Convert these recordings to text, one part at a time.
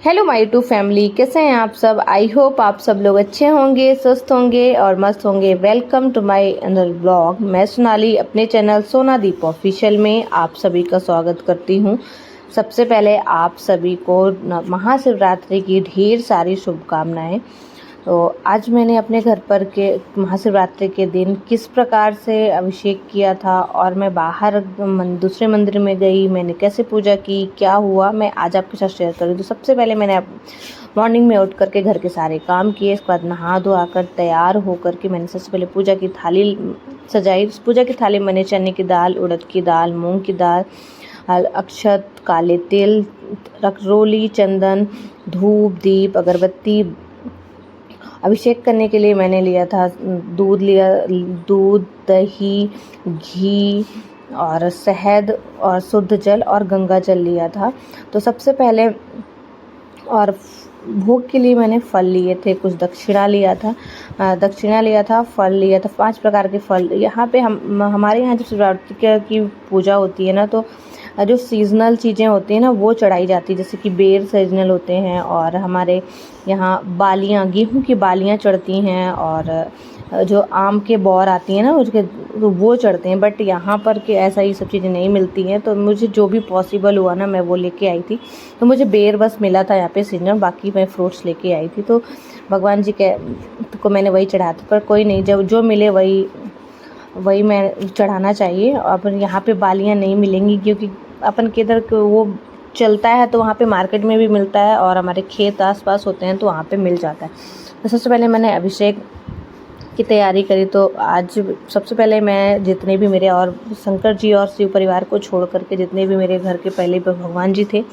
Hello my to family, कैसे हैं आप सब। आई होप आप सब लोग अच्छे होंगे, स्वस्थ होंगे और मस्त होंगे। Welcome to my another blog. मैं सोनाली अपने चैनल सोनादीप ऑफिशियल में आप सभी का स्वागत करती हूं। सबसे पहले आप सभी को महाशिवरात्रि की ढेर सारी शुभकामनाएं। तो आज मैंने अपने घर पर के महाशिवरात्रि के दिन किस प्रकार से अभिषेक किया था और मैं बाहर दूसरे मंदिर में गई, मैंने कैसे पूजा की, क्या हुआ, मैं आज आपके साथ शेयर करूँ। तो सबसे पहले मैंने मॉर्निंग में उठ करके घर के सारे काम किए। इसके बाद नहा धोआ कर तैयार होकर के मैंने सबसे पहले पूजा की थाली सजाई। उस पूजा की थाली में मैंने चने की दाल, उड़द की दाल, मूंग की दाल, अक्षत, काले तिल, रखरोली, चंदन, धूप, दीप, अगरबत्ती। अभिषेक करने के लिए मैंने लिया था दूध, दही, घी और शहद और शुद्ध जल और गंगा जल लिया था। तो सबसे पहले और भोग के लिए मैंने फल लिए थे, कुछ दक्षिणा लिया था, फल लिया था, 5 प्रकार के फल। यहाँ पे हमारे यहाँ जब शिवरात्रि की पूजा होती है ना, तो जो सीजनल चीज़ें होती हैं ना वो चढ़ाई जाती है। जैसे कि बेर सीजनल होते हैं और हमारे यहाँ बालियाँ, गेहूं की बालियाँ चढ़ती हैं और जो आम के बौर आती हैं ना उसके, तो वो चढ़ते हैं। बट यहाँ पर के ऐसा ही सब चीज़ें नहीं मिलती हैं, तो मुझे जो भी पॉसिबल हुआ ना मैं वो लेके आई थी। तो मुझे बेर बस मिला था यहाँ पे सीजनल, बाकी मैं फ्रूट्स लेके आई थी। तो भगवान जी के को मैंने वही चढ़ाया था, पर कोई नहीं, जब जो मिले वही मैं चढ़ाना चाहिए। अब यहाँ पे बालियाँ नहीं मिलेंगी क्योंकि अपन के इधर वो चलता है, तो वहाँ पे मार्केट में भी मिलता है और हमारे खेत आसपास होते हैं तो वहाँ पे मिल जाता है। तो सबसे पहले मैंने अभिषेक की तैयारी करी। तो आज सबसे पहले मैं जितने भी मेरे और शंकर जी और शिव परिवार को छोड़ करके जितने भी मेरे घर के पहले भगवान जी थे,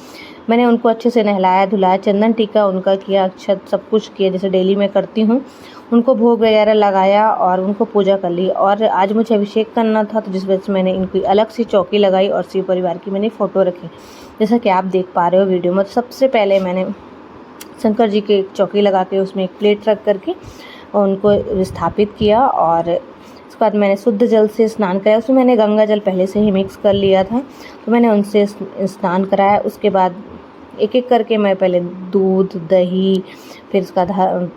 मैंने उनको अच्छे से नहलाया धुलाया, चंदन टीका उनका किया, अक्षत सब कुछ किया जैसे डेली मैं करती हूँ। उनको भोग वगैरह लगाया और उनको पूजा कर ली। और आज मुझे अभिषेक करना था, तो जिस वजह से मैंने इनकी अलग से चौकी लगाई और शिव परिवार की मैंने फ़ोटो रखी, जैसा कि आप देख पा रहे हो वीडियो में। सबसे पहले मैंने शंकर जी की एक चौकी लगा के उसमें एक प्लेट रख करके उनको स्थापित किया और उसके बाद मैंने शुद्ध जल से स्नान कराया। उसमें मैंने गंगा जल पहले से ही मिक्स कर लिया था, तो मैंने उनसे स्नान कराया। उसके बाद एक एक करके मैं पहले दूध, दही, फिर उसका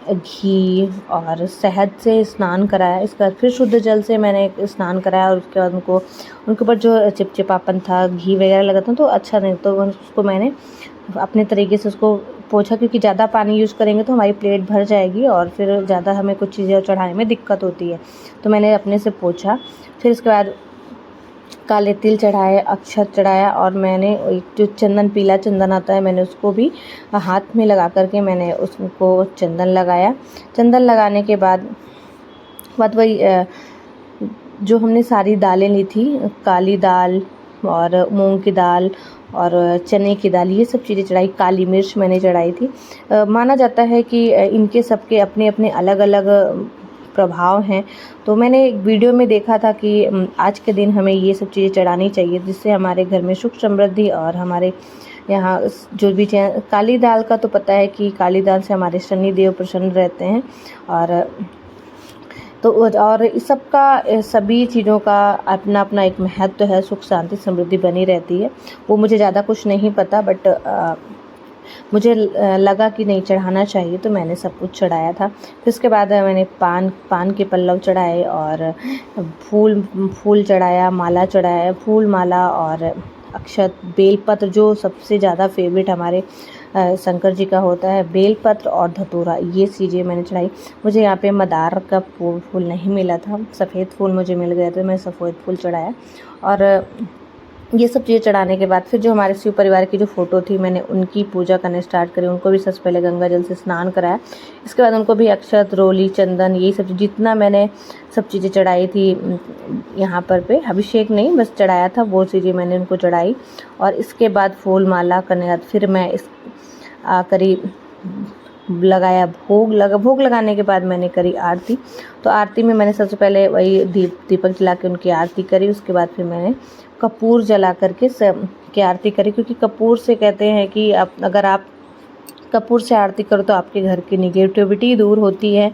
घी और शहद से स्नान कराया। इसके बाद फिर शुद्ध जल से मैंने स्नान कराया और उसके बाद उनके ऊपर जो चिपचिपापन था, घी वगैरह लगा था तो अच्छा नहीं, तो उसको मैंने अपने तरीके से उसको पोंछा, क्योंकि ज़्यादा पानी यूज़ करेंगे तो हमारी प्लेट भर जाएगी और फिर ज़्यादा हमें कुछ चीज़ें चढ़ाने में दिक्कत होती है। तो मैंने अपने से पोंछा। फिर उसके बाद काले तिल चढ़ाए, अक्षत चढ़ाया और मैंने एक जो चंदन, पीला चंदन आता है, मैंने उसको भी हाथ में लगा करके मैंने उसको चंदन लगाया। चंदन लगाने के बाद वही जो हमने सारी दालें ली थी, काली दाल और मूंग की दाल और चने की दाल, ये सब चीज़ें चढ़ाई। काली मिर्च मैंने चढ़ाई थी। माना जाता है कि इनके सबके अपने अपने अलग अलग प्रभाव हैं। तो मैंने एक वीडियो में देखा था कि आज के दिन हमें ये सब चीज़ें चढ़ानी चाहिए, जिससे हमारे घर में सुख समृद्धि और हमारे यहाँ जो भी काली दाल का तो पता है कि काली दाल से हमारे शनि देव प्रसन्न रहते हैं। और इस सब का, सभी चीज़ों का अपना अपना एक महत्व है, सुख शांति समृद्धि बनी रहती है। वो मुझे ज़्यादा कुछ नहीं पता, बट मुझे लगा कि नहीं चढ़ाना चाहिए, तो मैंने सब कुछ चढ़ाया था। फिर उसके बाद मैंने पान के पल्लव चढ़ाए और फूल चढ़ाया, माला चढ़ाया, फूल माला और अक्षत, बेलपत्र, जो सबसे ज़्यादा फेवरेट हमारे शंकर जी का होता है, बेलपत्र और धतूरा, ये चीज़ें मैंने चढ़ाई। मुझे यहाँ पे मदार का फूल नहीं मिला था, सफ़ेद फूल मुझे मिल गया, तो मैं सफ़ेद फूल चढ़ाया। और ये सब चीज़ें चढ़ाने के बाद फिर जो हमारे शिव परिवार की जो फ़ोटो थी, मैंने उनकी पूजा करने स्टार्ट करी। उनको भी सबसे पहले गंगा जल से स्नान कराया। इसके बाद उनको भी अक्षत, रोली, चंदन, यही सब जितना मैंने सब चीज़ें चढ़ाई थी यहाँ पर पे, अभिषेक नहीं बस चढ़ाया था, वो चीज़ें मैंने उनको चढ़ाई। और इसके बाद फूल माला करने के बाद फिर मैं करी लगाया भोग लगाने के बाद मैंने करी आरती। तो आरती में मैंने सबसे पहले वही दीपक जला के उनकी आरती करी। उसके बाद फिर मैंने कपूर जला करके की आरती करी, क्योंकि कपूर से कहते हैं कि अगर आप कपूर से आरती करो तो आपके घर की निगेटिविटी दूर होती है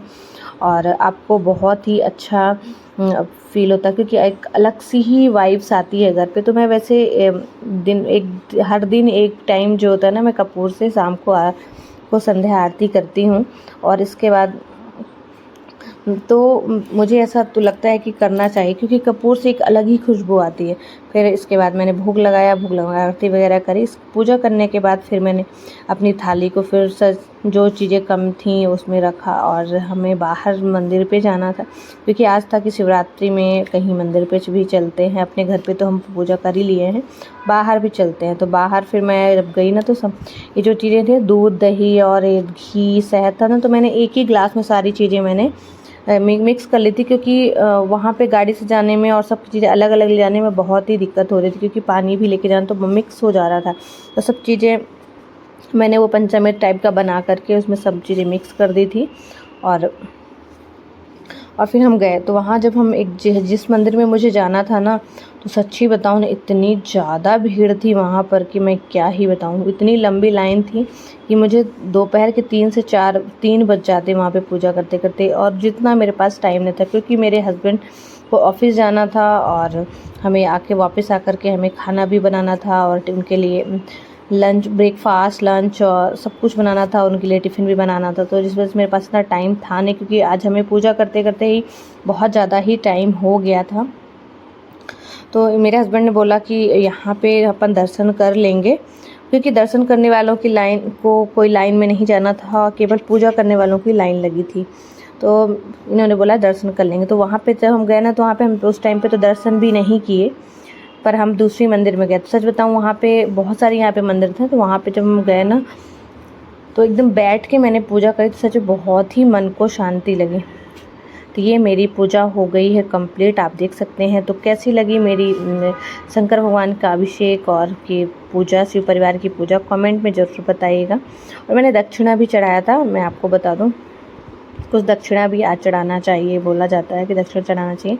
और आपको बहुत ही अच्छा फ़ील होता, क्योंकि एक अलग सी ही वाइब्स आती है घर पे। तो मैं वैसे हर दिन एक टाइम जो होता है ना, मैं कपूर से शाम को संध्या आरती करती हूँ। और इसके बाद तो मुझे ऐसा तो लगता है कि करना चाहिए, क्योंकि कपूर से एक अलग ही खुशबू आती है। फिर इसके बाद मैंने भोग लगाया, आरती वगैरह करी। इस पूजा करने के बाद फिर मैंने अपनी थाली को फिर जो चीज़ें कम थी उसमें रखा, और हमें बाहर मंदिर पे जाना था, क्योंकि आज था कि शिवरात्रि में कहीं मंदिर पे भी चलते हैं। अपने घर पे तो हम पूजा कर ही लिए हैं, बाहर भी चलते हैं। तो बाहर फिर मैं जब गई ना, तो सब ये जो चीज़ें थे, दूध, दही और घी, शहद था ना, तो मैंने एक ही ग्लास में सारी चीज़ें मैंने मिक्स कर ली थी, क्योंकि वहाँ पे गाड़ी से जाने में और सब चीज़ें अलग अलग ले जाने में बहुत ही दिक्कत हो रही थी, क्योंकि पानी भी लेके जाना, तो मिक्स हो जा रहा था। तो सब चीज़ें मैंने वो पंचामृत टाइप का बना करके उसमें सब चीज़ें मिक्स कर दी थी। और फिर हम गए। तो वहाँ जब हम जिस मंदिर में मुझे जाना था ना, तो सच्ची बताऊँ ना, इतनी ज़्यादा भीड़ थी वहाँ पर कि मैं क्या ही बताऊँ। इतनी लंबी लाइन थी कि मुझे दोपहर के 3 बज जाते वहाँ पे पूजा करते करते, और जितना मेरे पास टाइम नहीं था, क्योंकि मेरे हस्बैंड को ऑफिस जाना था, और हमें आके वापस आकर के हमें खाना भी बनाना था, और उनके लिए ब्रेकफास्ट, लंच और सब कुछ बनाना था, उनके लिए टिफ़िन भी बनाना था। तो जिस वजह से मेरे पास इतना टाइम था नहीं, क्योंकि आज हमें पूजा करते करते ही बहुत ज़्यादा ही टाइम हो गया था। तो मेरे हस्बैंड ने बोला कि यहाँ पे अपन दर्शन कर लेंगे, क्योंकि दर्शन करने वालों की लाइन को कोई लाइन में नहीं जाना था, केवल पूजा करने वालों की लाइन लगी थी। तो इन्होंने बोला दर्शन कर लेंगे। तो वहाँ पे जब हम गए ना, तो वहाँ पे हम उस टाइम पे तो दर्शन भी नहीं किए, पर हम दूसरी मंदिर में गए। तो सच बताऊँ, वहाँ पे बहुत सारे यहाँ पे मंदिर थे। तो वहाँ पे जब हम गए ना, तो एकदम बैठ के मैंने पूजा करी, तो सच में बहुत ही मन को शांति लगी। तो ये मेरी पूजा हो गई है कंप्लीट, आप देख सकते हैं। तो कैसी लगी मेरी शंकर भगवान का अभिषेक और की पूजा, शिव परिवार की पूजा, कमेंट में ज़रूर बताइएगा। और मैंने दक्षिणा भी चढ़ाया था, मैं आपको बता दूं, कुछ दक्षिणा भी आज चढ़ाना चाहिए, बोला जाता है कि दक्षिणा चढ़ाना चाहिए।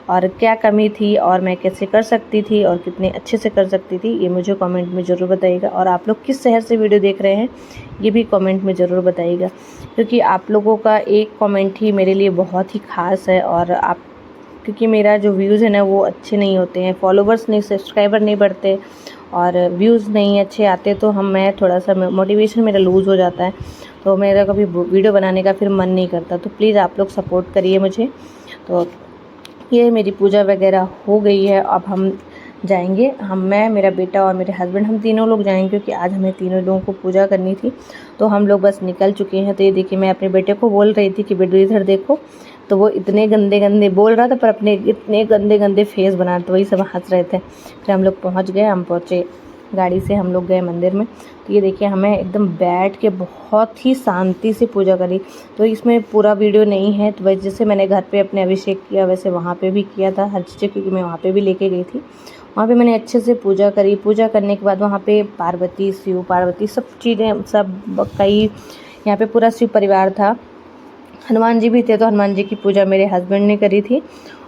और क्या कमी थी, और मैं कैसे कर सकती थी, और कितने अच्छे से कर सकती थी, ये मुझे कमेंट में ज़रूर बताइएगा। और आप लोग किस शहर से वीडियो देख रहे हैं, ये भी कमेंट में ज़रूर बताइएगा, क्योंकि आप लोगों का एक कमेंट ही मेरे लिए बहुत ही ख़ास है। और क्योंकि मेरा जो व्यूज़ है ना, वो अच्छे नहीं होते हैं, फॉलोवर्स नहीं, सब्सक्राइबर नहीं बढ़ते, और व्यूज़ नहीं अच्छे आते, तो मैं थोड़ा सा मोटिवेशन मेरा लूज़ हो जाता है, तो मेरा कभी वीडियो बनाने का फिर मन नहीं करता। तो प्लीज़ आप लोग सपोर्ट करिए मुझे। तो ये मेरी पूजा वगैरह हो गई है। अब हम जाएंगे, मैं, मेरा बेटा और मेरे हस्बैंड, हम तीनों लोग जाएंगे, क्योंकि आज हमें तीनों लोगों को पूजा करनी थी। तो हम लोग बस निकल चुके हैं। तो ये देखिए, मैं अपने बेटे को बोल रही थी कि बेटू इधर देखो, तो वो इतने गंदे गंदे बोल रहा था, पर अपने इतने गंदे गंदे फेस बना, तो वही सब हंस रहे थे। फिर हम लोग पहुँच गए, हम पहुँचे गाड़ी से, हम लोग गए मंदिर में। तो ये देखिए, हमें एकदम बैठ के बहुत ही शांति से पूजा करी। तो इसमें पूरा वीडियो नहीं है, तो वैसे जैसे मैंने घर पे अपने अभिषेक किया, वैसे वहाँ पे भी किया था हर चीज़, क्योंकि मैं वहाँ पे भी लेके गई थी। वहाँ पे मैंने अच्छे से पूजा करी। पूजा करने के बाद वहाँ पे पार्वती, शिव पार्वती सब चीज़ें, सब कई यहाँ पे पूरा शिव परिवार था। हनुमान जी भी थे, तो हनुमान जी की पूजा मेरे हस्बैंड ने करी थी।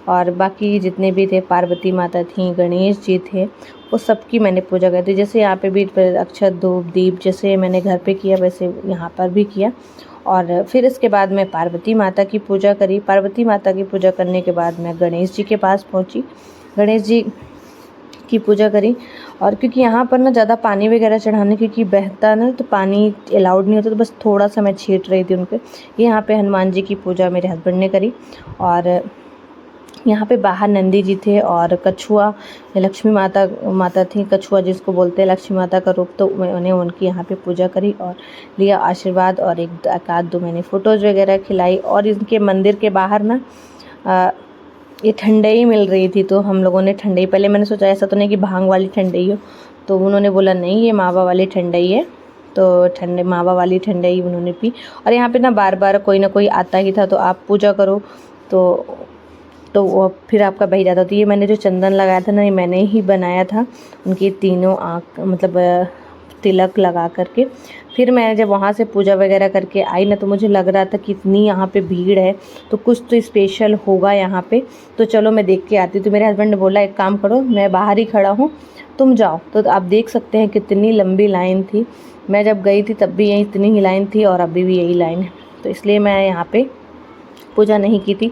और बाकी जितने भी थे, पार्वती माता थी, गणेश जी थे, वो सबकी मैंने पूजा करी थी। जैसे यहाँ पे भी अक्षत, धूप, दीप जैसे मैंने घर पे किया, वैसे यहाँ पर भी किया। और फिर इसके बाद मैं पार्वती माता की पूजा करी। पार्वती माता की पूजा करने के बाद मैं गणेश जी के पास पहुँची, गणेश जी की पूजा करी। और क्योंकि यहाँ पर ना ज़्यादा पानी वगैरह चढ़ाने, क्योंकि बहता ना, तो पानी अलाउड नहीं होता, तो बस थोड़ा सा मैं छीट रही थी उनके। यहाँ पे हनुमान जी की पूजा मेरे हस्बैंड ने करी। और यहाँ पे बाहर नंदी जी थे, और कछुआ, लक्ष्मी माता थी, कछुआ जिसको बोलते हैं लक्ष्मी माता का रूप। तो मैंने उनकी यहाँ पे पूजा करी और लिया आशीर्वाद, और एक आध दो मैंने फ़ोटोज़ वगैरह खिलाई। और इनके मंदिर के बाहर ना ये ठंडाई मिल रही थी, तो हम लोगों ने ठंडाई, पहले मैंने सोचा ऐसा तो नहीं कि भांग वाली ठंडाई हो, तो उन्होंने बोला नहीं, ये मावा वाली ठंडाई है। तो मावा वाली ठंडाई उन्होंने पी। और यहाँ पे ना बार बार कोई ना कोई आता ही था, तो आप पूजा करो तो वो फिर आपका बह जाता। तो ये मैंने जो चंदन लगाया था ना, ये मैंने ही बनाया था, उनकी तीनों आँख मतलब तिलक लगा करके। फिर मैं जब वहाँ से पूजा वगैरह करके आई ना, तो मुझे लग रहा था कि इतनी यहाँ पे भीड़ है, तो कुछ तो स्पेशल होगा यहाँ पे, तो चलो मैं देख के आती। तो मेरे हस्बैंड ने बोला एक काम करो, मैं बाहर ही खड़ा हूँ, तुम जाओ। तो आप देख सकते हैं कितनी लंबी लाइन थी। मैं जब गई थी तब भी यही इतनी ही लाइन थी, और अभी भी यही लाइन है। तो इसलिए मैं यहाँ पे पूजा नहीं की थी।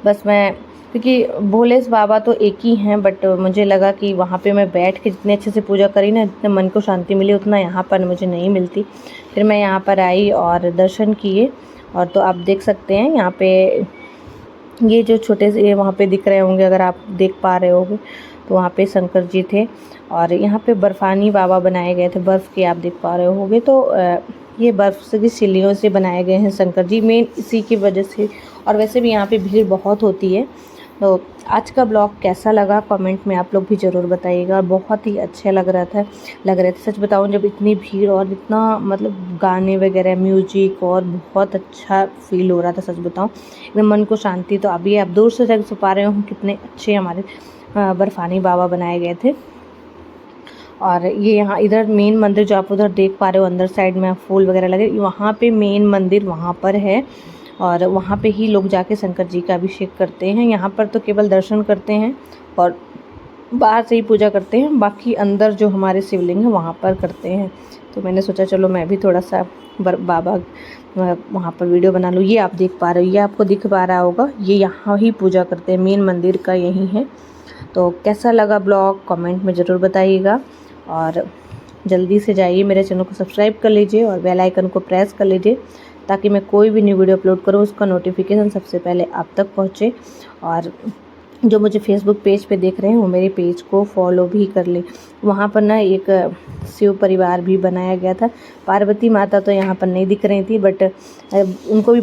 बस मैं, क्योंकि भोले बाबा तो एक ही हैं, बट मुझे लगा कि वहाँ पे मैं बैठ के जितने अच्छे से पूजा करी ना, जितने मन को शांति मिली, उतना यहाँ पर मुझे नहीं मिलती। फिर मैं यहाँ पर आई और दर्शन किए। और तो आप देख सकते हैं यहाँ पे ये जो छोटे से ये वहाँ पे दिख रहे होंगे, अगर आप देख पा रहे होंगे तो वहाँ पे शंकर जी थे। और यहाँ पे बर्फ़ानी बाबा बनाए गए थे, बर्फ़ के, आप देख पा रहे होंगे। तो ये बर्फ़ से की सिल्लियों से बनाए गए हैं शंकर जी, मेन इसी की वजह से। और वैसे भी यहाँ पे भीड़ बहुत होती है। तो आज का ब्लॉग कैसा लगा कमेंट में आप लोग भी ज़रूर बताइएगा। बहुत ही अच्छा लग रहे थे सच बताऊँ, जब इतनी भीड़ और इतना मतलब गाने वगैरह, म्यूजिक, और बहुत अच्छा फील हो रहा था सच बताऊँ, एकदम मन को शांति। तो अभी आप दूर से देख पा रहे हो कितने अच्छे हमारे बर्फ़ानी बाबा बनाए गए थे। और ये यहाँ इधर मेन मंदिर जो आप उधर देख पा रहे हो, अंदर साइड में फूल वगैरह लगे, वहाँ पे मेन मंदिर वहाँ पर है। और वहाँ पे ही लोग जाके शंकर जी का अभिषेक करते हैं। यहाँ पर तो केवल दर्शन करते हैं और बाहर से ही पूजा करते हैं, बाकी अंदर जो हमारे शिवलिंग है वहाँ पर करते हैं। तो मैंने सोचा चलो मैं भी थोड़ा सा बाबा वहाँ पर वीडियो बना लूँ। ये आप देख पा रहे हो, ये आपको दिख पा रहा होगा, ये यहाँ ही पूजा करते हैं, मेन मंदिर का यही है। तो कैसा लगा ब्लॉग कमेंट में ज़रूर बताइएगा। और जल्दी से जाइए मेरे चैनल को सब्सक्राइब कर लीजिए और बेल आइकन को प्रेस कर लीजिए, ताकि मैं कोई भी न्यू वीडियो अपलोड करूँ उसका नोटिफिकेशन सबसे पहले आप तक पहुँचे। और जो मुझे फेसबुक पेज पे देख रहे हैं वो मेरे पेज को फॉलो भी कर ले। वहाँ पर ना एक शिव परिवार भी बनाया गया था। पार्वती माता तो यहाँ पर नहीं दिख रही थी, बट उनको भी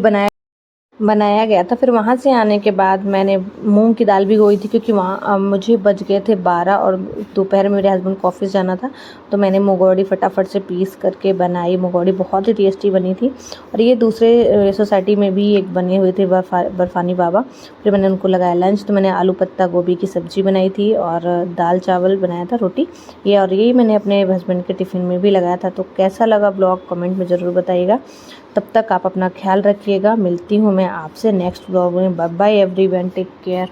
बनाया गया था। फिर वहाँ से आने के बाद मैंने मूंग की दाल भिगोई थी, क्योंकि वहाँ मुझे बज गए थे 12 और दोपहर में मेरे हस्बैंड को ऑफिस जाना था। तो मैंने मुगौड़ी फटाफट से पीस करके बनाई। मुगौड़ी बहुत ही टेस्टी बनी थी। और ये दूसरे सोसाइटी में भी एक बने हुए थे बर्फ़ानी बाबा, फिर मैंने उनको लगाया लंच। तो मैंने आलू पत्ता गोभी की सब्ज़ी बनाई थी और दाल चावल बनाया था, रोटी ये। और यही मैंने अपने हस्बैंड के टिफ़िन में भी लगाया था। तो कैसा लगा ब्लॉग कमेंट में ज़रूर बताइएगा। तब तक आप अपना ख्याल रखिएगा। मिलती हूँ मैं आपसे नेक्स्ट ब्लॉग में। Bye bye everyone, take care.